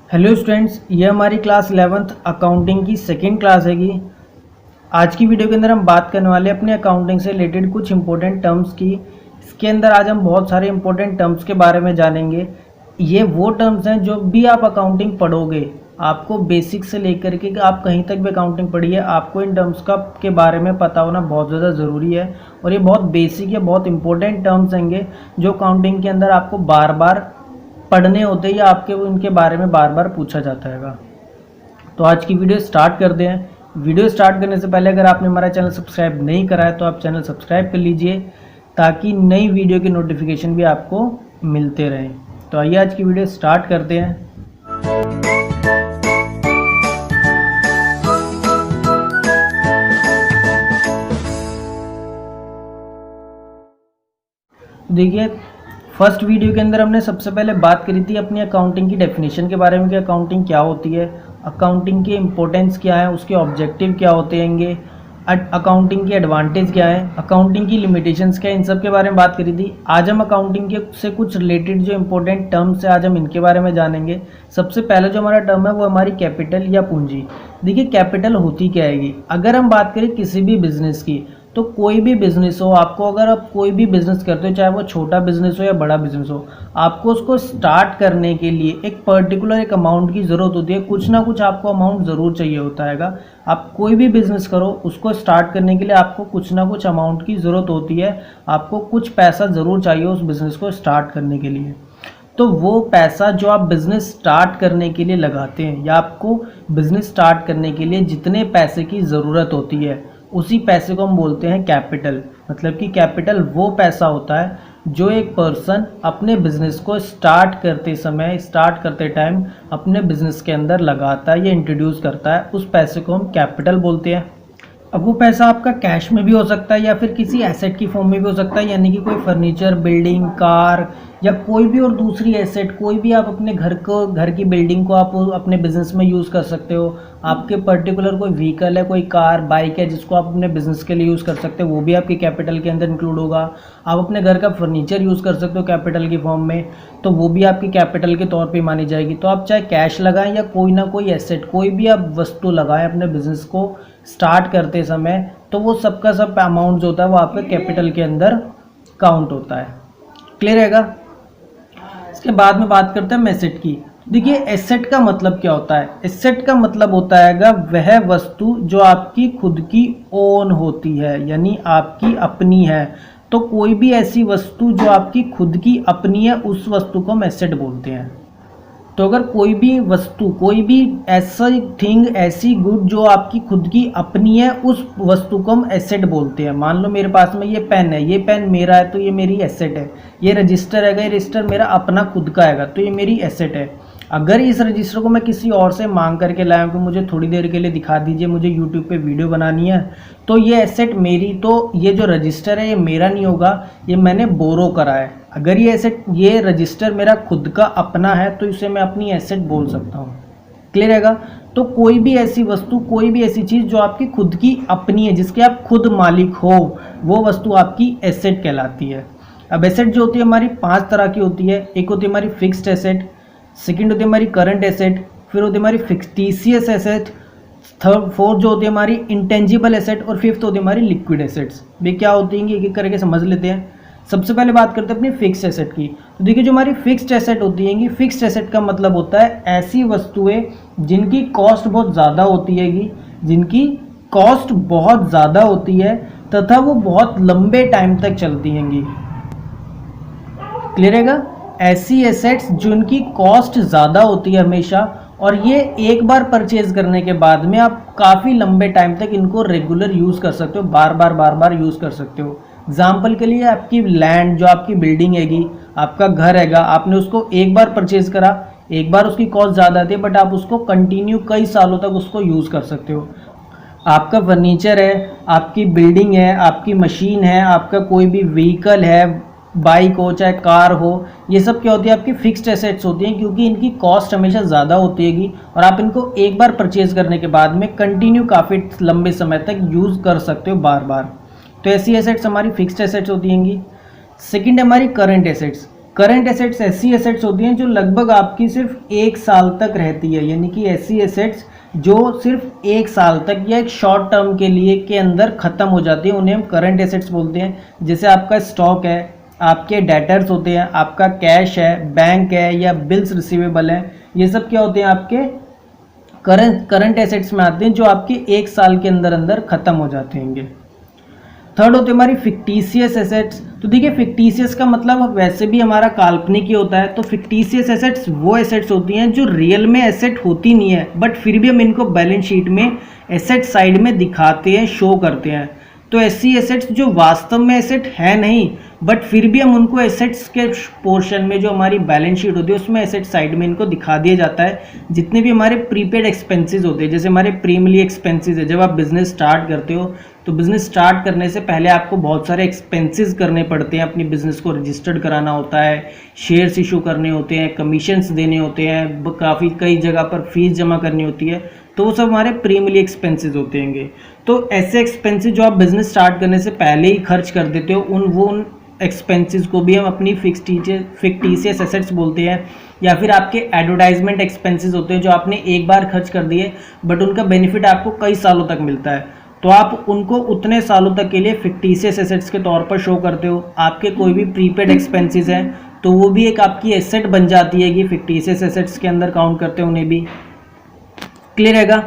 Hello students, ये हमारी class 11th accounting की सेकेंड क्लास हैगी। आज की वीडियो के अंदर हम बात करने वाले हैं अपने अकाउंटिंग से रिलेटेड कुछ इंपॉर्टेंट टर्म्स की। इसके अंदर आज हम बहुत सारे इंपॉर्टेंट टर्म्स के बारे में जानेंगे। ये वो टर्म्स हैं जो भी आप अकाउंटिंग पढ़ोगे, आपको बेसिक से लेकर के आप कहीं तक भी अकाउंटिंग पढ़िए, आपको इन टर्म्स का के बारे में पता होना बहुत ज़्यादा ज़रूरी है। और ये बहुत बेसिक है, बहुत इंपॉर्टेंट टर्म्स हैंगे जो अकाउंटिंग के अंदर आपको बार बार पढ़ने होते हैं या आपके उनके बारे में बार बार पूछा जाता है। तो आज की वीडियो स्टार्ट करते हैं। वीडियो स्टार्ट करने से पहले अगर आपने हमारा चैनल सब्सक्राइब नहीं करा है तो आप चैनल सब्सक्राइब कर लीजिए ताकि नई वीडियो के नोटिफिकेशन भी आपको मिलते रहें। तो आइए आज की वीडियो स्टार्ट करते हैं। देखिए, फर्स्ट वीडियो के अंदर हमने सबसे पहले बात करी थी अपनी अकाउंटिंग की डेफिनेशन के बारे में कि अकाउंटिंग क्या होती है, अकाउंटिंग की इम्पोर्टेंस क्या है, उसके ऑब्जेक्टिव क्या होते हैंगे, अकाउंटिंग की एडवांटेज क्या है, अकाउंटिंग की लिमिटेशंस क्या है, इन सब के बारे में बात करी थी। आज हम अकाउंटिंग के से कुछ रिलेटेड जो इंपॉर्टेंट टर्म्स है आज हम इनके बारे में जानेंगे। सबसे पहले जो हमारा टर्म है वो हमारी कैपिटल या पूंजी। देखिए, कैपिटल होती क्या है। अगर हम बात करें किसी भी बिजनेस की, तो कोई भी बिजनेस हो, आपको अगर आप कोई भी बिजनेस करते हो, चाहे वो छोटा बिजनेस हो या बड़ा बिजनेस हो, आपको उसको स्टार्ट करने के लिए एक पर्टिकुलर एक अमाउंट की ज़रूरत होती है। कुछ ना कुछ आपको अमाउंट ज़रूर चाहिए होता है। आप कोई भी बिजनेस करो, उसको स्टार्ट करने के लिए आपको कुछ ना कुछ अमाउंट की ज़रूरत होती है। आपको कुछ पैसा ज़रूर चाहिए उस बिज़नेस को स्टार्ट करने के लिए। तो वो पैसा जो आप बिज़नेस स्टार्ट करने के लिए लगाते हैं या आपको बिज़नेस स्टार्ट करने के लिए जितने पैसे की ज़रूरत होती है, उसी पैसे को हम बोलते हैं कैपिटल। मतलब कि कैपिटल वो पैसा होता है जो एक पर्सन अपने बिजनेस को स्टार्ट करते टाइम अपने बिजनेस के अंदर लगाता है या इंट्रोड्यूस करता है, उस पैसे को हम कैपिटल बोलते हैं। अब वो पैसा आपका कैश में भी हो सकता है या फिर किसी एसेट की फॉर्म में भी हो सकता है, यानी कि कोई फर्नीचर, बिल्डिंग, कार या कोई भी और दूसरी एसेट, कोई भी आप अपने घर की बिल्डिंग को आप अपने बिजनेस में यूज़ कर सकते हो। आपके पर्टिकुलर कोई व्हीकल है, कोई कार, बाइक है जिसको आप अपने बिजनेस के लिए यूज़ कर सकते हो, वो भी आपके कैपिटल के अंदर इंक्लूड होगा। आप अपने घर का फर्नीचर यूज़ कर सकते हो कैपिटल की फॉर्म में, तो वो भी आपकी कैपिटल के तौर पे मानी जाएगी। तो आप चाहे कैश लगाएं या कोई ना कोई एसेट, कोई भी आप वस्तु लगाएं अपने बिजनेस को स्टार्ट करते समय, तो वो सबका सब अमाउंट जो होता है वो आपके कैपिटल के अंदर काउंट होता है। क्लियर रहेगा। इसके बाद में बात करते हैं एसेट की। देखिए, एसेट का मतलब क्या होता है। एसेट का मतलब होता है वह वस्तु जो आपकी खुद की ओन होती है, यानी आपकी अपनी है। तो कोई भी ऐसी वस्तु जो आपकी खुद की अपनी है, उस वस्तु को हम एसेट बोलते हैं। तो अगर कोई भी वस्तु, कोई भी ऐसी गुड जो आपकी खुद की अपनी है, उस वस्तु को हम एसेट बोलते हैं। मान लो मेरे पास में ये पेन है, ये पेन मेरा है तो ये मेरी एसेट है। ये रजिस्टर है, ये रजिस्टर मेरा अपना खुद का है तो ये मेरी एसेट है। अगर इस रजिस्टर को मैं किसी और से मांग करके लाया कि मुझे थोड़ी देर के लिए दिखा दीजिए, मुझे यूट्यूब पे वीडियो बनानी है, तो ये एसेट मेरी, तो ये जो रजिस्टर है ये मेरा नहीं होगा, ये मैंने बोरो करा है। अगर ये रजिस्टर मेरा खुद का अपना है तो इसे मैं अपनी एसेट बोल सकता हूँ। क्लियर रहेगा। तो कोई भी ऐसी वस्तु, कोई भी ऐसी चीज़ जो आपकी खुद की अपनी है, जिसके आप खुद मालिक हो, वो वस्तु आपकी एसेट कहलाती है। अब एसेट जो होती है हमारी 5 तरह की होती है। एक होती है हमारी फिक्स्ड एसेट, सेकंड होती है हमारी करंट एसेट, फिर होती है हमारी फिक्टिशियस एसेट, फोर्थ जो होती है हमारी इंटेंजिबल एसेट, और फिफ्थ होती है हमारी लिक्विड एसेट्स। वे क्या होती हैं एक एक करके समझ लेते हैं। सबसे पहले बात करते हैं अपनी फिक्स्ड एसेट की। तो देखिए, जो हमारी फिक्स्ड एसेट होती है, फिक्स्ड एसेट का मतलब होता है ऐसी वस्तुएं जिनकी कॉस्ट बहुत ज़्यादा होती है, जिनकी कॉस्ट बहुत ज़्यादा होती है तथा वो बहुत लंबे टाइम तक चलती हैं। क्लियर है। ऐसी एसेट्स जिनकी कॉस्ट ज़्यादा होती है हमेशा, और ये एक बार परचेज करने के बाद में आप काफ़ी लंबे टाइम तक इनको रेगुलर यूज़ कर सकते हो, बार बार यूज़ कर सकते हो। एग्जाम्पल के लिए आपकी लैंड, जो आपकी बिल्डिंग हैगी, आपका घर हैगा, आपने उसको एक बार परचेज करा, एक बार उसकी कॉस्ट ज़्यादा थी, बट आप उसको कंटिन्यू कई सालों तक उसको यूज़ कर सकते हो। आपका फर्नीचर है, आपकी बिल्डिंग है, आपकी मशीन है, आपका कोई भी व्हीकल है, बाइक हो चाहे कार हो, ये सब क्या होती है आपकी फिक्स्ड एसेट्स होती हैं, क्योंकि इनकी कॉस्ट हमेशा ज़्यादा होती हैगी और आप इनको एक बार परचेज करने के बाद में कंटिन्यू काफ़ी लंबे समय तक यूज़ कर सकते हो बार बार। तो ऐसी एसेट्स हमारी फिक्स्ड एसेट्स होती हैंगी। सेकंड है हमारी करंट एसेट्स। करंट एसेट्स ऐसी एसेट्स होती हैं जो लगभग आपकी सिर्फ 1 साल तक रहती है, यानी कि ऐसी एसेट्स जो सिर्फ 1 साल तक या एक शॉर्ट टर्म के लिए के अंदर ख़त्म हो जाती है, उन्हें हम करंट एसेट्स बोलते हैं। जैसे आपका स्टॉक है, आपके डेटर्स होते हैं, आपका कैश है, बैंक है या बिल्स रिसीवेबल है, ये सब क्या होते हैं आपके करंट एसेट्स में आते हैं जो आपके 1 साल के अंदर अंदर ख़त्म हो जाते हैं। थर्ड होते हैं हमारी फिक्टिशियस एसेट्स। तो देखिए फिक्टिशियस का मतलब वैसे भी हमारा काल्पनिक ही होता है। तो फिक्टिशियस एसेट्स वो एसेट्स होती हैं जो रियल में एसेट होती नहीं है, बट फिर भी हम इनको बैलेंस शीट में एसेट साइड में दिखाते हैं, शो करते हैं। तो ऐसी एसेट्स जो वास्तव में एसेट है नहीं, बट फिर भी हम उनको एसेट्स के पोर्शन में जो हमारी बैलेंस शीट होती है उसमें एसेट साइड में इनको दिखा दिया जाता है। जितने भी हमारे प्रीपेड एक्सपेंसेस होते हैं, जैसे हमारे प्रीमियमली एक्सपेंसेस है, जब आप बिजनेस स्टार्ट करते हो तो बिजनेस स्टार्ट करने से पहले आपको बहुत सारे एक्सपेंसेस करने पड़ते हैं। अपनी बिजनेस को रजिस्टर्ड कराना होता है, शेयर्स इशू करने होते हैं, कमीशंस देने होते हैं, काफ़ी कई जगह पर फीस जमा करनी होती है। तो वो सब हमारे प्रीमियमली एक्सपेंसेस होते हैं। तो ऐसे एक्सपेंसेस जो आप बिजनेस स्टार्ट करने से पहले ही खर्च कर देते हो, उन एक्सपेंसेस को भी हम अपनी फिक्टिशियस एसेट्स बोलते हैं। या फिर आपके एडवर्टाइजमेंट एक्सपेंसेस होते हैं जो आपने एक बार खर्च कर दिए, बट उनका बेनिफिट आपको कई सालों तक मिलता है, तो आप उनको उतने सालों तक के लिए फिक्टिशियस एसेट्स के तौर पर शो करते हो। आपके कोई भी प्रीपेड एक्सपेंसेस हैं तो वो भी एक आपकी एसेट बन जाती है कि फिक्टिशियस एसेट्स के अंदर काउंट करते हैं उन्हें भी। क्लियर रहेगा।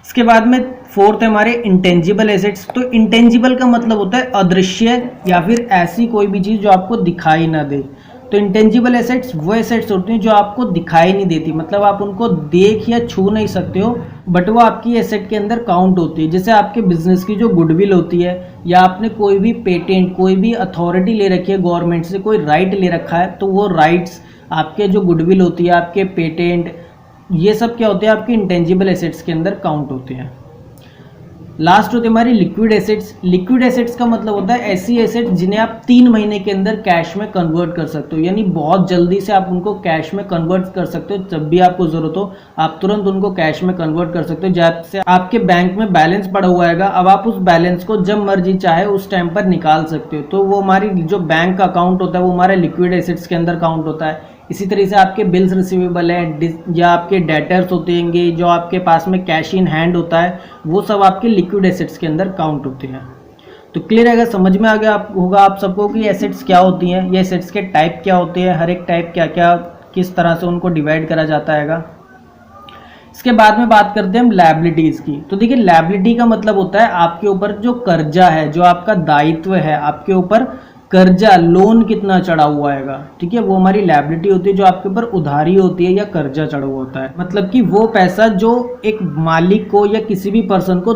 इसके बाद में फोर्थ है हमारे इंटेंजिबल एसेट्स। तो इंटेंजिबल का मतलब होता है अदृश्य या फिर ऐसी कोई भी चीज़ जो आपको दिखाई ना दे। तो इंटेंजिबल एसेट्स वो एसेट्स होती हैं जो आपको दिखाई नहीं देती, मतलब आप उनको देख या छू नहीं सकते हो, बट वो आपकी एसेट के अंदर काउंट होती है। जैसे आपके बिजनेस की जो गुडविल होती है, या आपने कोई भी पेटेंट, कोई भी अथॉरिटी ले रखी है गवर्नमेंट से, कोई राइट ले रखा है, तो वो राइट्स आपके जो गुडविल होती है, आपके पेटेंट, ये सब क्या होते हैं आपके इंटेंजिबल एसेट्स के अंदर काउंट होते हैं। लास्ट होती है हमारी लिक्विड एसेट्स। लिक्विड एसेट्स का मतलब होता है ऐसी एसेट्स जिन्हें आप 3 महीने के अंदर कैश में कन्वर्ट कर सकते हो, यानी बहुत जल्दी से आप उनको कैश में कन्वर्ट कर सकते हो। जब भी आपको जरूरत हो आप तुरंत उनको कैश में कन्वर्ट कर सकते हो। जैसे आपके बैंक में बैलेंस पड़ा हुआ है, अब आप उस बैलेंस को जब मर्जी चाहे उस टाइम पर निकाल सकते हो। तो वो हमारी जो बैंक का अकाउंट होता है वो हमारे लिक्विड एसेट्स के अंदर काउंट होता है। इसी तरह से आपके बिल्स रिसीवेबल है या आपके डेटर्स होते हैं, जो आपके पास में कैश इन हैंड होता है, वो सब आपके लिक्विड एसेट्स के अंदर काउंट होते हैं। तो क्लियर है, समझ में आ गया होगा आप सबको कि एसेट्स क्या होती हैं, ये एसेट्स के टाइप क्या होते हैं, हर एक टाइप क्या क्या किस तरह से उनको डिवाइड करा जाता है। इसके बाद में बात करते हैं हम लायबिलिटीज़ की। तो देखिए लायबिलिटी का मतलब होता है आपके ऊपर जो कर्जा है, जो आपका दायित्व है, आपके ऊपर कर्जा लोन कितना चढ़ा हुआ है, ठीक है, वो हमारी लायबिलिटी होती है। जो आपके ऊपर उधारी होती है या कर्जा चढ़ा हुआ होता है, मतलब कि वो पैसा जो एक मालिक को या किसी भी पर्सन को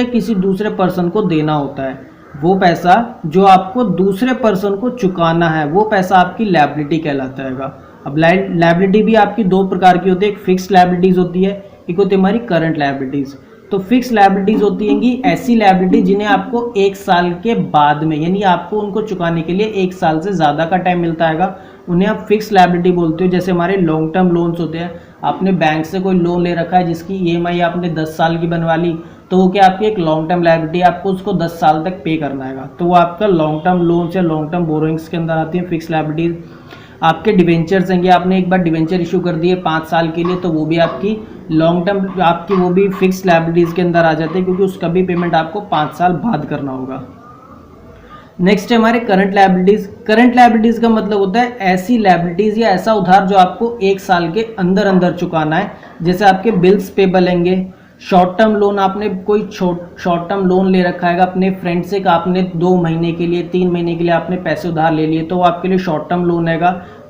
किसी दूसरे पर्सन को देना होता है, वो पैसा जो आपको दूसरे पर्सन को चुकाना है, वो पैसा आपकी लायबिलिटी कहलाता है। अब लायबिलिटी भी आपकी 2 प्रकार की होती है, एक फिक्स लायबिलिटीज होती है, एक होती है हमारी करंट लायबिलिटीज। तो फिक्स लायबिलिटीज होती हैं कि ऐसी लायबिलिटी जिन्हें आपको 1 साल के बाद में, यानी आपको उनको चुकाने के लिए 1 साल से ज़्यादा का टाइम मिलता है, उन्हें आप फिक्स लायबिलिटी बोलते हो। जैसे हमारे लॉन्ग टर्म लोन्स होते हैं, आपने बैंक से कोई लोन ले रखा है जिसकी EMI आपने 10 साल की बनवा ली, तो वो क्या आपकी एक लॉन्ग टर्म लायबिलिटी, आपको उसको 10 साल तक पे करना है, तो वो आपका लॉन्ग टर्म लोन्स या लॉन्ग टर्म बोरोइंग्स के अंदर आती है फिक्स लायबिलिटीज। आपके डिवेंचर्स हैं, आपने एक बार डिवेंचर इशू कर दिए 5 साल के लिए, तो वो भी आपकी लॉन्ग टर्म आपकी वो भी फिक्स लायबिलिटीज़ के अंदर आ जाते हैं, क्योंकि उसका भी पेमेंट आपको 5 साल बाद करना होगा। नेक्स्ट है हमारे करंट लायबिलिटीज़। करंट लायबिलिटीज़ का मतलब होता है ऐसी लायबिलिटीज़ या ऐसा उधार जो आपको 1 साल के अंदर अंदर चुकाना है। जैसे आपके बिल्स पेबल होंगे, शॉर्ट टर्म लोन, आपने कोई शॉर्ट टर्म लोन ले रखा है अपने फ्रेंड से, आपने 2 महीने के लिए 3 महीने के लिए आपने पैसे उधार ले लिए, तो वो आपके लिए शॉर्ट टर्म लोन है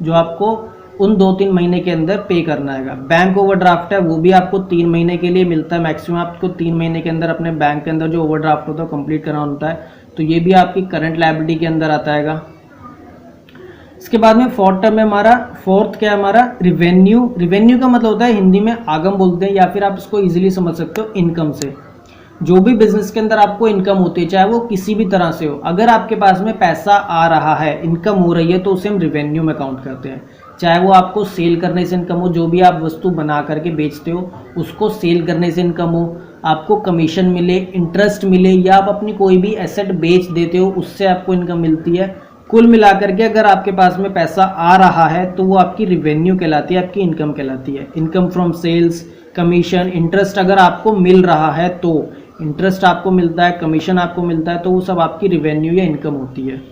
जो आपको उन 2-3 महीने के अंदर पे करना है। बैंक ओवरड्राफ्ट है, वो भी आपको 3 महीने के लिए मिलता है, मैक्सिमम आपको 3 महीने के अंदर अपने बैंक के अंदर जो ओवरड्राफ्ट होता है कंप्लीट करना होता है, तो ये भी आपकी करंट लायबिलिटी के अंदर आता है। इसके बाद में फोर्थ क्या है हमारा रिवेन्यू। रिवेन्यू का मतलब होता है हिंदी में आगम बोलते हैं, या फिर आप इसको इजीली समझ सकते हो इनकम से। जो भी बिजनेस के अंदर आपको इनकम होती है, चाहे वो किसी भी तरह से हो, अगर आपके पास में पैसा आ रहा है, इनकम हो रही है, तो उसे हम रिवेन्यू में काउंट करते हैं। चाहे वो आपको सेल करने से इनकम हो, जो भी आप वस्तु बना करके बेचते हो उसको सेल करने से इनकम हो, आपको कमीशन मिले, इंटरेस्ट मिले, या आप अपनी कोई भी एसेट बेच देते हो उससे आपको इनकम मिलती है, कुल मिलाकर के अगर आपके पास में पैसा आ रहा है तो वो आपकी रिवेन्यू कहलाती है, आपकी इनकम कहलाती है। Income from sales, commission, interest अगर आपको मिल रहा है तो इंटरेस्ट आपको मिलता है, कमीशन आपको मिलता है, तो वो सब आपकी रिवेन्यू या इनकम होती है।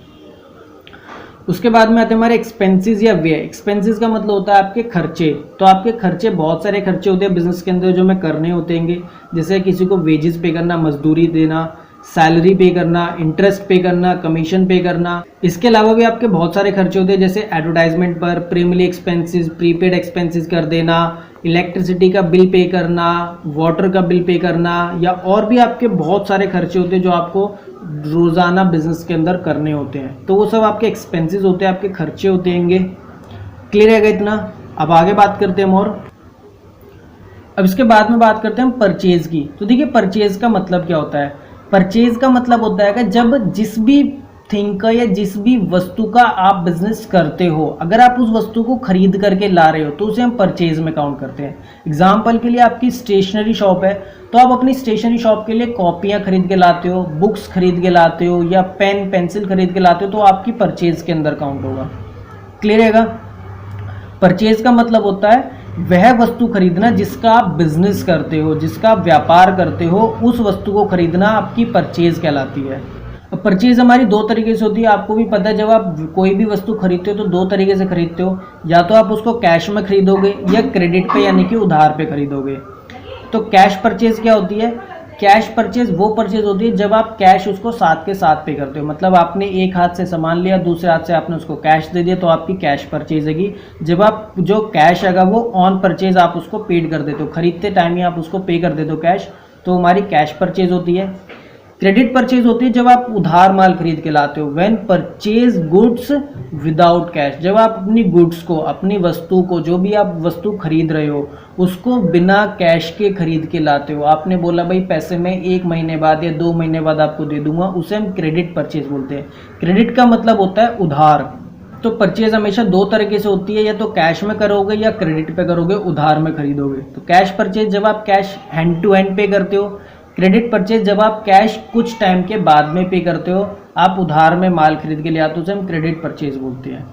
उसके बाद में आते हैं हमारे एक्सपेंसेस या व्यय। एक्सपेंसेस का मतलब होता है आपके खर्चे। तो आपके खर्चे, बहुत सारे खर्चे होते हैं बिजनेस के अंदर जो हमें करने होते हैं, जैसे किसी को वेजेस पे करना, मजदूरी देना, सैलरी पे करना, इंटरेस्ट पे करना, कमीशन पे करना। इसके अलावा भी आपके बहुत सारे खर्चे होते हैं, जैसे एडवर्टाइजमेंट पर, प्राइमरी एक्सपेंसेस, प्रीपेड एक्सपेंसेस कर देना, इलेक्ट्रिसिटी का बिल पे करना, वाटर का बिल पे करना, या और भी आपके बहुत सारे खर्चे होते हैं जो आपको रोज़ाना बिजनेस के अंदर करने होते हैं। तो वो सब आपके एक्सपेंसेस होते हैं, आपके खर्चे होते हैं। क्लियर है इतना? अब आगे बात करते हैं हम। और अब इसके बाद में बात करते हैं हम परचेज की। तो देखिए परचेज का मतलब क्या होता है। परचेज का मतलब होता है कि जब जिस भी थिंग का या जिस भी वस्तु का आप बिजनेस करते हो, अगर आप उस वस्तु को खरीद करके ला रहे हो तो उसे हम परचेज में काउंट करते हैं। एग्जाम्पल के लिए आपकी स्टेशनरी शॉप है, तो आप अपनी स्टेशनरी शॉप के लिए कॉपियाँ खरीद के लाते हो, बुक्स खरीद के लाते हो, या पेन पेंसिल खरीद के लाते हो, तो आपकी परचेज के अंदर काउंट होगा। क्लियर रहेगा? परचेज का मतलब होता है वह वस्तु खरीदना जिसका आप बिजनेस करते हो, जिसका आप व्यापार करते हो, उस वस्तु को खरीदना आपकी परचेज कहलाती है। अब परचेज हमारी दो तरीके से होती है, आपको भी पता है। जब आप कोई भी वस्तु खरीदते हो तो दो तरीके से खरीदते हो, या तो आप उसको कैश में खरीदोगे या क्रेडिट पे यानी कि उधार पे खरीदोगे। तो कैश परचेज क्या होती है? कैश परचेज वो परचेज होती है जब आप कैश उसको साथ के साथ पे करते हो। मतलब आपने एक हाथ से सामान लिया, दूसरे हाथ से आपने उसको कैश दे दिया, तो आपकी कैश परचेज हैगी। जब आप जो कैश हैगा वो ऑन परचेज आप उसको पेड कर देते हो, खरीदते टाइम ही आप उसको पे कर देते हो कैश, तो हमारी कैश परचेज होती है। क्रेडिट परचेज होती है जब आप उधार माल खरीद के लाते हो। When purchase goods without cash, जब आप अपनी गुड्स को, अपनी वस्तु को, जो भी आप वस्तु खरीद रहे हो उसको बिना कैश के खरीद के लाते हो। आपने बोला भाई पैसे मैं 1 महीने बाद या 2 महीने बाद आपको दे दूंगा, उसे हम क्रेडिट परचेज बोलते हैं। क्रेडिट का मतलब होता है उधार। तो परचेज हमेशा दो तरीके से होती है, या तो कैश में करोगे या क्रेडिट पे करोगे, उधार में खरीदोगे। तो कैश परचेज जब आप कैश हैंड टू हैंड पे करते हो, क्रेडिट परचेज जब आप कैश कुछ टाइम के बाद में पे करते हो, आप उधार में माल खरीद के ले आते हो, उसे हम क्रेडिट परचेज बोलते हैं।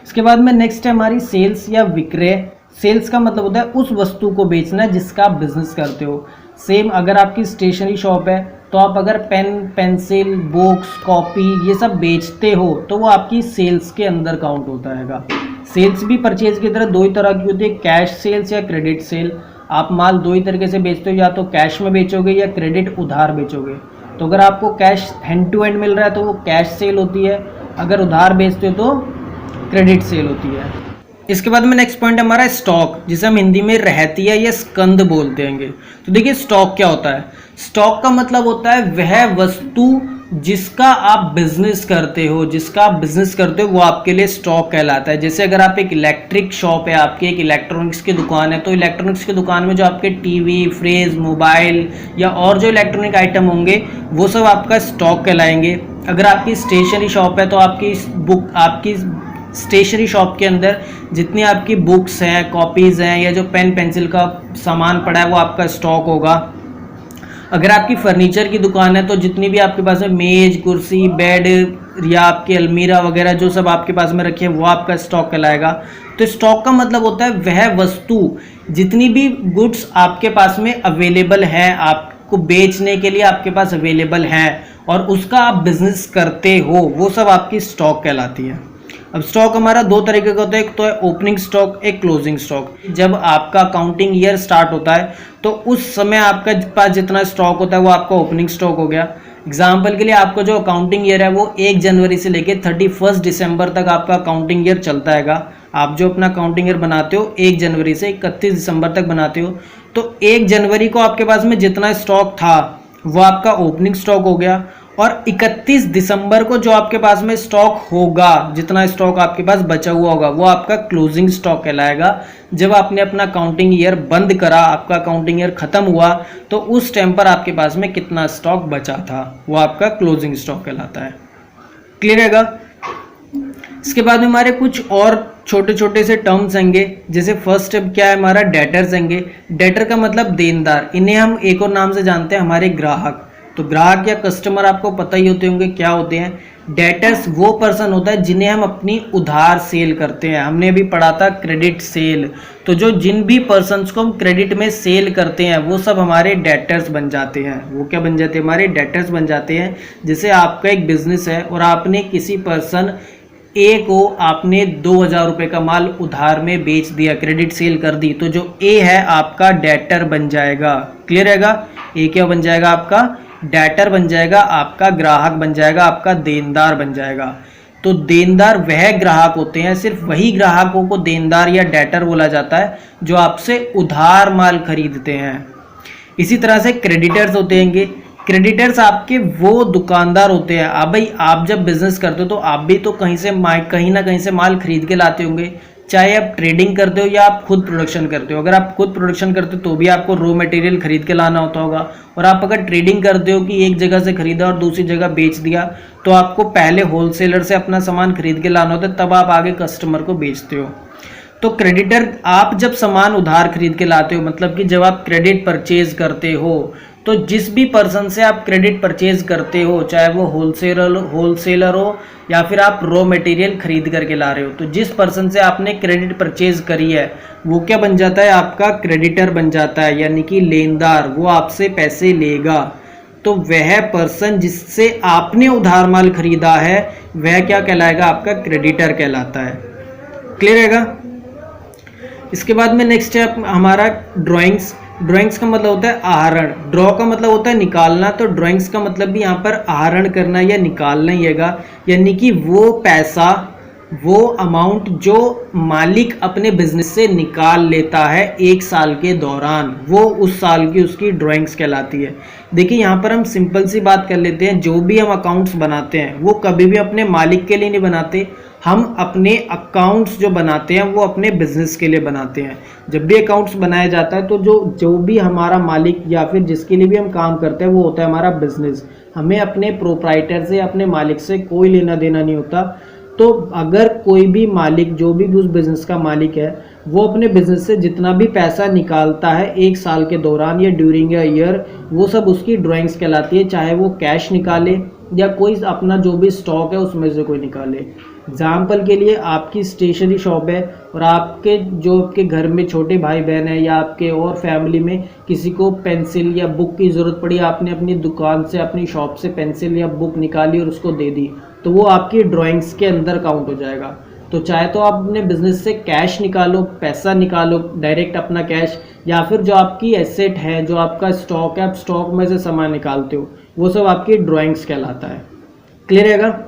इसके बाद में नेक्स्ट है हमारी सेल्स या विक्रय। सेल्स का मतलब होता है उस वस्तु को बेचना जिसका आप बिजनेस करते हो। सेम अगर आपकी स्टेशनरी शॉप है तो आप अगर पेन पेंसिल बुक्स कॉपी ये सब बेचते हो तो वो आपकी सेल्स के अंदर काउंट होता है। सेल्स भी परचेज की तरह दो ही तरह की होती है, कैश सेल्स या क्रेडिट सेल। आप माल दो ही तरीके से बेचते हो, या तो कैश में बेचोगे या क्रेडिट उधार बेचोगे। तो अगर आपको कैश हैंड टू हैंड मिल रहा है तो वो कैश सेल होती है, अगर उधार बेचते हो तो क्रेडिट सेल होती है। इसके बाद में नेक्स्ट पॉइंट हमारा स्टॉक, जिसे हम हिंदी में रहतिया या स्कंद बोलते हैं। तो देखिए स्टॉक क्या होता है। स्टॉक का मतलब होता है वह वस्तु जिसका आप बिजनेस करते हो, जिसका आप बिजनेस करते हो वो आपके लिए स्टॉक कहलाता है। जैसे अगर आप एक इलेक्ट्रिक शॉप है, आपकी एक इलेक्ट्रॉनिक्स की दुकान है, तो इलेक्ट्रॉनिक्स की दुकान में जो आपके टीवी, फ्रिज, मोबाइल या और जो इलेक्ट्रॉनिक आइटम होंगे वो सब आपका स्टॉक कहलाएंगे। अगर आपकी स्टेशनरी शॉप है तो आपकी स्टेशनरी शॉप के अंदर जितनी आपकी बुक्स हैं, कॉपीज़ हैं, या जो पेन पेंसिल का सामान पड़ा है वो आपका स्टॉक होगा। अगर आपकी फर्नीचर की दुकान है तो जितनी भी आपके पास है मेज, कुर्सी, बेड या आपकी अलमीरा वगैरह जो सब आपके पास में रखी है वो आपका स्टॉक कहलाएगा। तो स्टॉक का मतलब होता है वह वस्तु, जितनी भी गुड्स आपके पास में अवेलेबल है, आपको बेचने के लिए आपके पास अवेलेबल हैं और उसका आप बिजनेस करते हो, वो सब आपकी स्टॉक कहलाती है। अब स्टॉक हमारा दो तरीके का होता है, एक तो है ओपनिंग स्टॉक, एक क्लोजिंग स्टॉक। जब आपका अकाउंटिंग ईयर स्टार्ट होता है तो उस समय आपका पास जितना स्टॉक होता है वो आपका ओपनिंग स्टॉक हो गया। एग्जाम्पल के लिए आपका जो अकाउंटिंग ईयर है वो 1 जनवरी से लेकर 31 दिसंबर तक आपका अकाउंटिंग ईयर चलता है। आप जो अपना अकाउंटिंग ईयर बनाते हो 1 जनवरी से 31 दिसंबर तक बनाते हो, तो 1 जनवरी को आपके पास में जितना स्टॉक था वो आपका ओपनिंग स्टॉक हो गया, और 31 दिसंबर को जो आपके पास में स्टॉक होगा, जितना स्टॉक आपके पास बचा हुआ होगा वो आपका क्लोजिंग स्टॉक कहलाएगा। जब आपने अपना अकाउंटिंग ईयर बंद करा, आपका अकाउंटिंग ईयर खत्म हुआ, तो उस टाइम पर आपके पास में कितना स्टॉक बचा था वो आपका क्लोजिंग स्टॉक कहलाता है। क्लियर है? इसके बाद में हमारे कुछ और छोटे छोटे से टर्म्स होंगे। जैसे फर्स्ट स्टेप क्या है हमारा, डेटर्स होंगे। डेटर का मतलब देनदार, इन्हें हम एक और नाम से जानते हैं हमारे ग्राहक। तो ग्राहक या कस्टमर आपको पता ही होते होंगे क्या होते हैं। डेटर्स वो पर्सन होता है जिन्हें हम अपनी उधार सेल करते हैं। हमने अभी पढ़ा था क्रेडिट सेल, तो जो जिन भी पर्सन्स को हम क्रेडिट में सेल करते हैं वो सब हमारे डेटर्स बन जाते हैं। वो क्या बन जाते हैं? हमारे डेटर्स बन जाते हैं। जैसे आपका एक बिजनेस है और आपने किसी पर्सन ए को आपने 2,000 रुपये का माल उधार में बेच दिया, क्रेडिट सेल कर दी, तो जो ए है आपका डेटर बन जाएगा। क्लियर रहेगा? ए क्या बन जाएगा? आपका डेटर बन जाएगा, आपका ग्राहक बन जाएगा, आपका देनदार बन जाएगा। तो देनदार वह ग्राहक होते हैं, सिर्फ वही ग्राहकों को देनदार या डेटर बोला जाता है जो आपसे उधार माल खरीदते हैं। इसी तरह से क्रेडिटर्स होते हैं। क्रेडिटर्स आपके वो दुकानदार होते हैं। अब भाई आप जब बिजनेस करते हो तो आप भी तो कहीं ना कहीं से माल खरीद के लाते होंगे, चाहे आप ट्रेडिंग करते हो या आप खुद प्रोडक्शन करते हो। अगर आप खुद प्रोडक्शन करते हो तो भी आपको रॉ मटेरियल खरीद के लाना होता होगा, और आप अगर ट्रेडिंग करते हो कि एक जगह से खरीदा और दूसरी जगह बेच दिया, तो आपको पहले होलसेलर से अपना सामान खरीद के लाना होता है, तब आप आगे कस्टमर को बेचते हो। तो क्रेडिटर, आप जब सामान उधार खरीद के लाते हो, मतलब कि जब आप क्रेडिट परचेज करते हो, तो जिस भी पर्सन से आप क्रेडिट परचेज करते हो, चाहे वो होलसेलर हो या फिर आप रॉ मटेरियल खरीद करके ला रहे हो, तो जिस पर्सन से आपने क्रेडिट परचेज करी है वो क्या बन जाता है? आपका क्रेडिटर बन जाता है, यानी कि लेनदार। वो आपसे पैसे लेगा। तो वह पर्सन जिससे आपने उधार माल खरीदा है वह क्या कहलाएगा? आपका क्रेडिटर कहलाता है। क्लियर रहेगा? इसके बाद में नेक्स्ट है हमारा ड्राइंग्स। ड्राइंग्स का मतलब होता है आहरण। ड्रॉ का मतलब होता है निकालना, तो ड्राइंग्स का मतलब भी यहाँ पर आहरण करना या निकालना ही है, यानी कि वो पैसा, वो अमाउंट जो मालिक अपने बिजनेस से निकाल लेता है एक साल के दौरान, वो उस साल की उसकी ड्राइंग्स कहलाती है। देखिए यहाँ पर हम सिंपल सी बात कर लेते हैं, जो भी हम अकाउंट्स बनाते हैं वो कभी भी अपने मालिक के लिए नहीं बनाते। हम अपने अकाउंट्स जो बनाते हैं वो अपने बिजनेस के लिए बनाते हैं। जब भी अकाउंट्स बनाया जाता है तो जो भी हमारा मालिक या फिर जिसके लिए भी हम काम करते हैं वो होता है हमारा बिजनेस। हमें अपने प्रोप्राइटर से, अपने मालिक से कोई लेना देना नहीं होता। तो अगर कोई भी मालिक, जो भी उस बिज़नेस का मालिक है, वो अपने बिज़नेस से जितना भी पैसा निकालता है एक साल के दौरान या ड्यूरिंग अ ईयर, वो सब उसकी ड्राइंग्स कहलाती है। चाहे वो कैश निकाले या कोई अपना जो भी स्टॉक है उसमें से कोई निकाले। एग्जाम्पल के लिए आपकी स्टेशनरी शॉप है और आपके घर में छोटे भाई बहन है या आपके और फैमिली में किसी को पेंसिल या बुक की ज़रूरत पड़ी, आपने अपनी दुकान से, अपनी शॉप से पेंसिल या बुक निकाली और उसको दे दी, तो वो आपकी ड्राइंग्स के अंदर काउंट हो जाएगा। तो चाहे तो आप अपने बिजनेस से कैश निकालो, पैसा निकालो डायरेक्ट अपना कैश, या फिर जो आपकी एसेट है, जो आपका स्टॉक है, आप स्टॉक में से सामान निकालते हो, वो सब आपकी ड्राइंग्स कहलाता है। क्लियर रहेगा?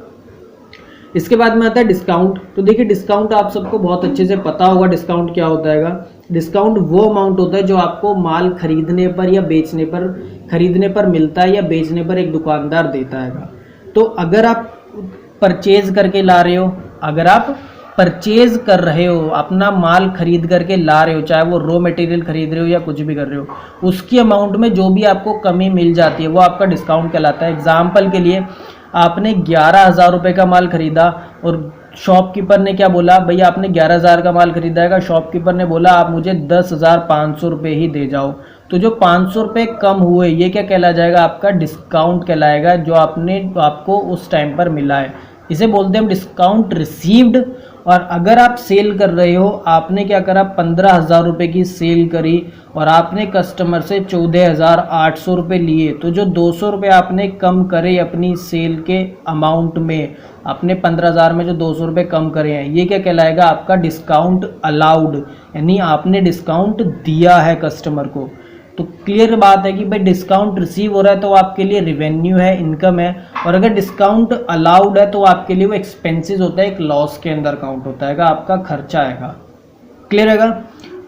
इसके बाद में आता है डिस्काउंट। तो देखिए डिस्काउंट आप सबको बहुत अच्छे से पता होगा डिस्काउंट क्या होता है। डिस्काउंट वो अमाउंट होता है जो आपको माल खरीदने पर या बेचने पर, खरीदने पर मिलता है या बेचने पर एक दुकानदार देता है। तो अगर आप परचेज करके ला रहे हो, अगर आप परचेज कर रहे हो, अपना माल खरीद करके ला रहे हो, चाहे वो रॉ मटेरियल खरीद रहे हो या कुछ भी कर रहे हो, उसकी अमाउंट में जो भी आपको कमी मिल जाती है वो आपका डिस्काउंट कहलाता है। एग्जाम्पल के लिए आपने 11,000 रुपये का माल खरीदा और शॉपकीपर ने क्या बोला, भैया आपने 11,000 का माल खरीदा है, शॉपकीपर ने बोला आप मुझे 10,500 रुपये ही दे जाओ। तो जो 500 रुपये कम हुए ये क्या कहला जाएगा? आपका डिस्काउंट कहलाएगा, जो आपको उस टाइम पर मिला है। इसे बोलते हैं हम डिस्काउंट रिसीव्ड। और अगर आप सेल कर रहे हो, आपने क्या करा, 15,000 रुपये की सेल करी और आपने कस्टमर से 14,800 रुपये लिए, तो जो 200 रुपये आपने कम करे अपनी सेल के अमाउंट में, अपने 15,000 में जो 200 रुपये कम करे हैं, ये क्या कहलाएगा? आपका डिस्काउंट अलाउड, यानी आपने डिस्काउंट दिया है कस्टमर को। तो क्लियर बात है कि भाई डिस्काउंट रिसीव हो रहा है तो आपके लिए रिवेन्यू है, इनकम है, और अगर डिस्काउंट अलाउड है तो आपके लिए वो एक्सपेंसेस होता है, एक लॉस के अंदर काउंट होता है, आपका खर्चा आएगा। क्लियर है?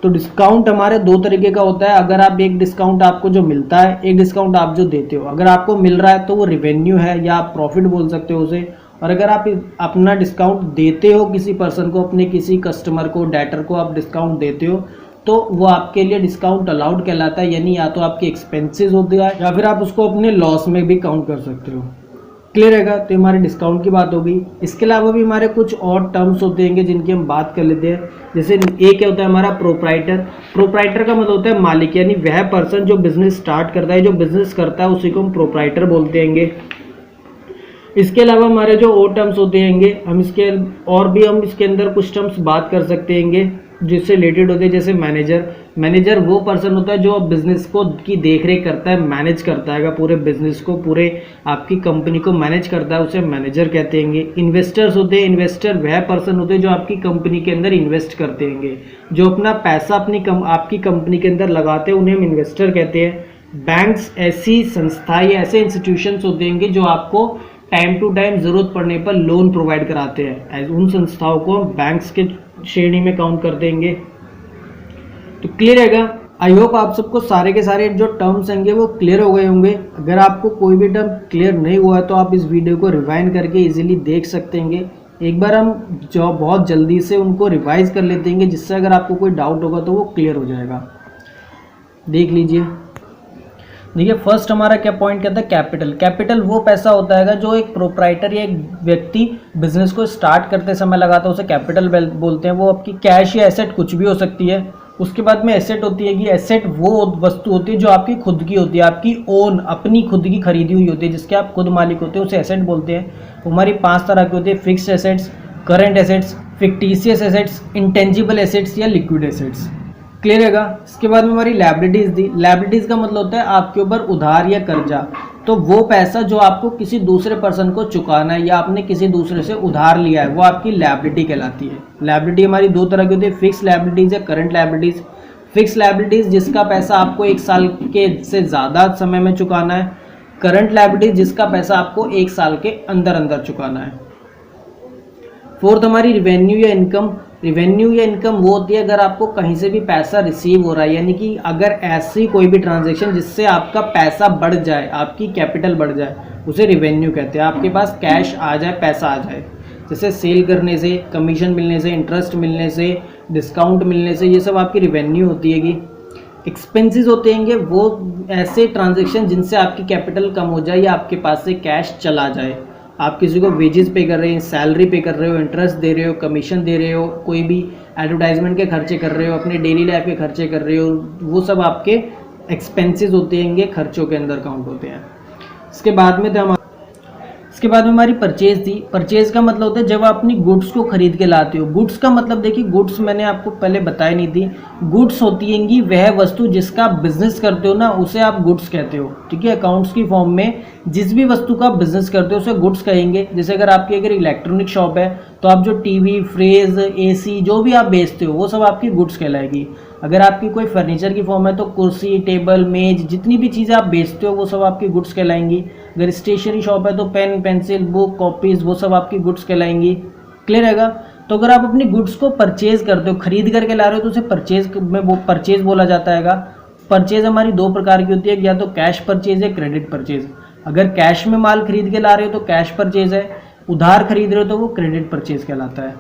तो डिस्काउंट हमारे दो तरीके का होता है। अगर आप एक डिस्काउंट आपको जो मिलता है, एक डिस्काउंट आप जो देते हो। अगर आपको मिल रहा है तो वो रिवेन्यू है या आप प्रॉफिट बोल सकते हो उसे। और अगर आप अपना डिस्काउंट देते हो किसी पर्सन को, अपने किसी कस्टमर को, डेटर को आप डिस्काउंट देते हो, तो वो आपके लिए डिस्काउंट अलाउड कहलाता है, यानी या तो आपके एक्सपेंसेस होते हैं या फिर आप उसको अपने लॉस में भी काउंट कर सकते हो। क्लियर रहेगा? तो हमारे डिस्काउंट की बात होगी। इसके अलावा भी हमारे कुछ और टर्म्स होते हैं जिनकी हम बात कर लेते हैं। जैसे एक क्या होता है हमारा प्रोप्राइटर। प्रोप्राइटर का मतलब होता है मालिक, यानी वह पर्सन जो बिजनेस स्टार्ट करता है, जो बिजनेस करता है, उसी को हम प्रोप्राइटर बोलते हैं। इसके अलावा हमारे जो और टर्म्स होते हैंगे, हम इसके अंदर कुछ टर्म्स बात कर सकते हैंगे जिससे रिलेटेड होते हैं। जैसे मैनेजर वो पर्सन होता है जो बिजनेस को की देखरेख करता है, मैनेज करता है पूरे बिजनेस को, पूरे आपकी कंपनी को मैनेज करता है, उसे मैनेजर कहते हैं। इन्वेस्टर्स होते हैं, इन्वेस्टर वह पर्सन होते हैं जो आपकी कंपनी के अंदर इन्वेस्ट करते हैं, जो अपना पैसा आपकी कंपनी के अंदर लगाते हैं, उन्हें हम इन्वेस्टर कहते हैं। बैंक्स ऐसी संस्थाएं या ऐसे इंस्टीट्यूशंस होते हैं जो आपको टाइम टू टाइम ज़रूरत पड़ने पर लोन प्रोवाइड कराते हैं, उन संस्थाओं को बैंक्स के श्रेणी में काउंट कर देंगे। तो क्लियर रहेगा। आई होप आप सबको सारे के सारे जो टर्म्स होंगे वो क्लियर हो गए होंगे। अगर आपको कोई भी टर्म क्लियर नहीं हुआ है तो आप इस वीडियो को रिवाइंड करके इजीली देख सकते हैं। एक बार हम जो बहुत जल्दी से उनको रिवाइज कर लेते हैं, जिससे अगर आपको कोई डाउट होगा तो वो क्लियर हो जाएगा। देख लीजिए। देखिए फर्स्ट हमारा क्या पॉइंट कहता है, कैपिटल वो पैसा होता है जो एक प्रोप्राइटर या एक व्यक्ति बिजनेस को स्टार्ट करते समय लगाता है, उसे कैपिटल बोलते हैं। वो आपकी कैश या एसेट कुछ भी हो सकती है। उसके बाद में एसेट होती है कि एसेट वो वस्तु होती है जो आपकी खुद की होती है, आपकी ओन अपनी खुद की खरीदी हुई होती है, जिसके आप खुद मालिक होते हैं, उसे एसेट बोलते हैं। हमारी 5 तरह की होती है, fixed assets, current assets, fictitious assets, intangible assets या लिक्विड एसेट्स। क्लियर हैगा। इसके बाद में हमारी लायबिलिटीज दी। लायबिलिटीज का मतलब होता है आपके ऊपर उधार या कर्जा, तो वो पैसा जो आपको किसी दूसरे पर्सन को चुकाना है या आपने किसी दूसरे से उधार लिया है, वो आपकी लायबिलिटी कहलाती है। लायबिलिटी हमारी 2 तरह की होती है, फिक्स लायबिलिटीज या करंट लायबिलिटीज। फिक्स लायबिलिटीज जिसका पैसा आपको 1 साल के से ज़्यादा समय में चुकाना है, करंट लायबिलिटीज जिसका पैसा आपको 1 साल के अंदर अंदर चुकाना है। फोर्थ हमारी रिवेन्यू या इनकम। रिवेन्यू या इनकम वो होती है अगर आपको कहीं से भी पैसा रिसीव हो रहा है, यानी कि अगर ऐसी कोई भी ट्रांजैक्शन जिससे आपका पैसा बढ़ जाए, आपकी कैपिटल बढ़ जाए, उसे रिवेन्यू कहते हैं। आपके पास कैश आ जाए, पैसा आ जाए, जैसे सेल करने से, कमीशन मिलने से, इंटरेस्ट मिलने से, डिस्काउंट मिलने से, ये सब आपकी रिवेन्यू होती है। एक्सपेंसेस होते हैं वो ऐसे ट्रांजैक्शन जिनसे आपकी कैपिटल कम हो जाए या आपके पास से कैश चला जाए। आप किसी को वेजेस पे कर रहे हैं, सैलरी पे कर रहे हो, इंटरेस्ट दे रहे हो, कमीशन दे रहे हो, कोई भी एडवर्टाइजमेंट के खर्चे कर रहे हो, अपने डेली लाइफ के खर्चे कर रहे हो, वो सब आपके एक्सपेंसेस होते हैं, खर्चों के अंदर काउंट होते हैं। इसके बाद में हमारी परचेज थी। परचेज का मतलब होता है जब आप अपनी गुड्स को खरीद के लाते हो। गुड्स का मतलब देखिए, गुड्स मैंने आपको पहले बताई नहीं थी। गुड्स होती हैंगी वह वस्तु जिसका आप बिजनेस करते हो ना, उसे आप गुड्स कहते हो। ठीक है, अकाउंट्स की फॉर्म में जिस भी वस्तु का आप बिजनेस करते हो उसे गुड्स कहेंगे। जैसे अगर आपकी अगर इलेक्ट्रॉनिक शॉप है तो आप जो टीवी, फ्रिज, एसी जो भी आप बेचते हो वो सब आपकी गुड्स कहलाएगी। अगर आपकी कोई फर्नीचर की फॉर्म है तो कुर्सी, टेबल, मेज, जितनी भी चीज़ें आप बेचते हो वो सब आपकी गुड्स कहलाएंगी। अगर स्टेशनरी शॉप है तो पेन, पेंसिल, बुक, कॉपीज़ वो सब आपकी गुड्स कहलाएंगी। क्लियर हैगा। तो अगर आप अपनी गुड्स को परचेज करते हो, खरीद करके ला रहे हो, तो उसे परचेज बोला जाता है। परचेज हमारी 2 प्रकार की होती है, या तो कैश परचेज है, क्रेडिट परचेज। अगर कैश में माल खरीद के ला रहे हो तो कैश परचेज है, उधार खरीद रहे हो तो वो क्रेडिट परचेज कहलाता है।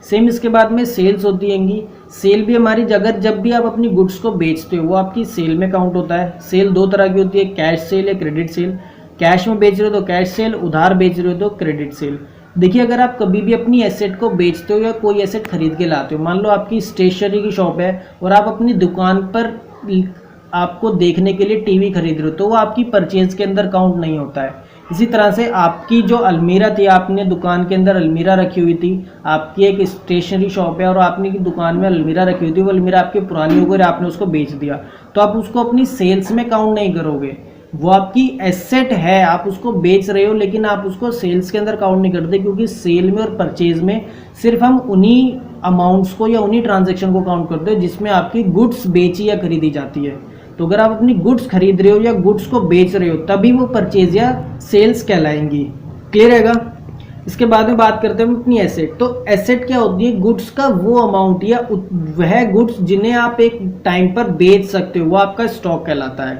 सेम इसके बाद में सेल्स होती हैंगी। सेल भी हमारी जब भी आप अपनी गुड्स को बेचते हो वो आपकी सेल में काउंट होता है। सेल 2 तरह की होती है, कैश सेल या क्रेडिट सेल। कैश में बेच रहे हो तो कैश सेल, उधार बेच रहे हो तो क्रेडिट सेल। देखिए अगर आप कभी भी अपनी एसेट को बेचते हो या कोई एसेट खरीद के लाते हो, मान लो आपकी स्टेशनरी की शॉप है और आप अपनी दुकान पर आपको देखने के लिए टीवी खरीद रहे हो, तो वो आपकी परचेज के अंदर काउंट नहीं होता है। इसी तरह से आपकी जो अलमीरा थी, आपने दुकान के अंदर अलमीरा रखी हुई थी, आपकी एक स्टेशनरी शॉप है और आपने की दुकान में अलमीरा रखी हुई थी, वो अलमीरा आपकी पुरानी हो गई, आपने उसको बेच दिया, तो आप उसको अपनी सेल्स में काउंट नहीं करोगे। वो आपकी एसेट है, आप उसको बेच रहे हो, लेकिन आप उसको सेल्स के अंदर काउंट नहीं करते, क्योंकि सेल में और परचेज में सिर्फ हम उन्हीं अमाउंट्स को या उन्हीं ट्रांजेक्शन को काउंट करते हैं जिसमें आपकी गुड्स बेची या खरीदी जाती है। तो अगर आप अपनी गुड्स खरीद रहे हो या गुड्स को बेच रहे हो तभी वो परचेज या सेल्स कहलाएंगी। क्लियर रहेगा। इसके बाद में बात करते हैं अपनी एसेट। तो एसेट क्या होती है? गुड्स का वो अमाउंट या वह गुड्स जिन्हें आप एक टाइम पर बेच सकते हो, वो आपका स्टॉक कहलाता है।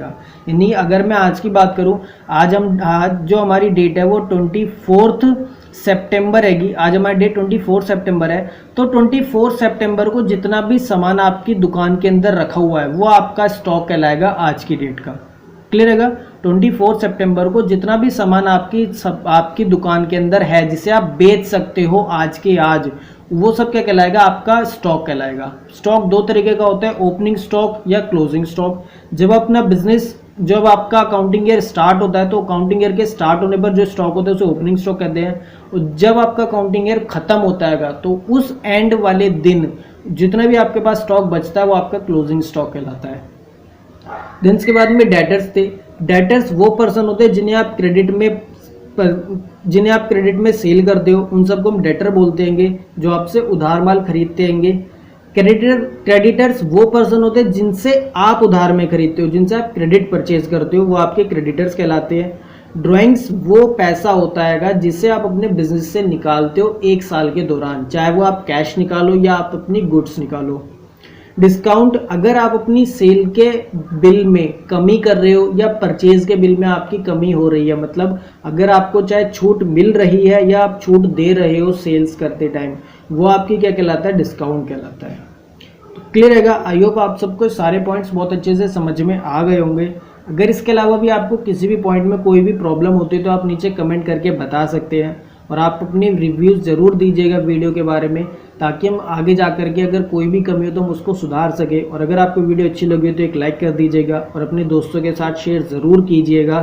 यानी अगर मैं आज की बात करूं, आज जो हमारी डेट है वो 24 सितंबर हैगी। आज हमारी डेट 24 सितंबर है, तो 24 सितंबर को जितना भी सामान आपकी दुकान के अंदर रखा हुआ है वो आपका स्टॉक कहलाएगा आज की डेट का। क्लियर हैगा। 24 सितंबर को जितना भी सामान आपकी दुकान के अंदर है जिसे आप बेच सकते हो आज के आज, वो सब क्या कहलाएगा? आपका स्टॉक कहलाएगा। स्टॉक 2 तरीके का होता है, ओपनिंग स्टॉक या क्लोजिंग स्टॉक। जब आप अपना बिजनेस जब आपका अकाउंटिंग ईयर स्टार्ट होता है तो अकाउंटिंग ईयर के स्टार्ट होने पर जो स्टॉक होता है उसे ओपनिंग स्टॉक कहते हैं, और जब आपका अकाउंटिंग ईयर खत्म होता है तो उस एंड वाले दिन जितना भी आपके पास स्टॉक बचता है वो आपका क्लोजिंग स्टॉक कहलाता है। देन इसके बाद में डेटर्स थे। डेटर्स वो पर्सन होते हैं जिन्हें आप क्रेडिट में सेल करते हो, उन सबको हम डेटर बोलते हैं जो आपसे उधार माल खरीदते हैं। क्रेडिटर्स वो पर्सन होते हैं जिनसे आप उधार में खरीदते हो, जिनसे आप क्रेडिट परचेज करते हो, वो आपके क्रेडिटर्स कहलाते हैं। ड्राइंग्स वो पैसा होता है जिसे आप अपने बिजनेस से निकालते हो 1 साल के दौरान, चाहे वो आप कैश निकालो या आप अपनी गुड्स निकालो। डिस्काउंट, अगर आप अपनी सेल के बिल में कमी कर रहे हो या परचेज के बिल में आपकी कमी हो रही है, मतलब अगर आपको चाहे छूट मिल रही है या आप छूट दे रहे हो सेल्स करते टाइम, वो आपकी क्या कहलाता है, डिस्काउंट कहलाता है। तो क्लियर रहेगा। आई होप आप सबको सारे पॉइंट्स बहुत अच्छे से समझ में आ गए होंगे। अगर इसके अलावा भी आपको किसी भी पॉइंट में कोई भी प्रॉब्लम होती है तो आप नीचे कमेंट करके बता सकते हैं, और आप अपनी रिव्यूज़ ज़रूर दीजिएगा वीडियो के बारे में, ताकि हम आगे जा कर के अगर कोई भी कमी हो तो हम उसको सुधार सके। और अगर आपको वीडियो अच्छी लगी तो एक लाइक कर दीजिएगा और अपने दोस्तों के साथ शेयर ज़रूर कीजिएगा।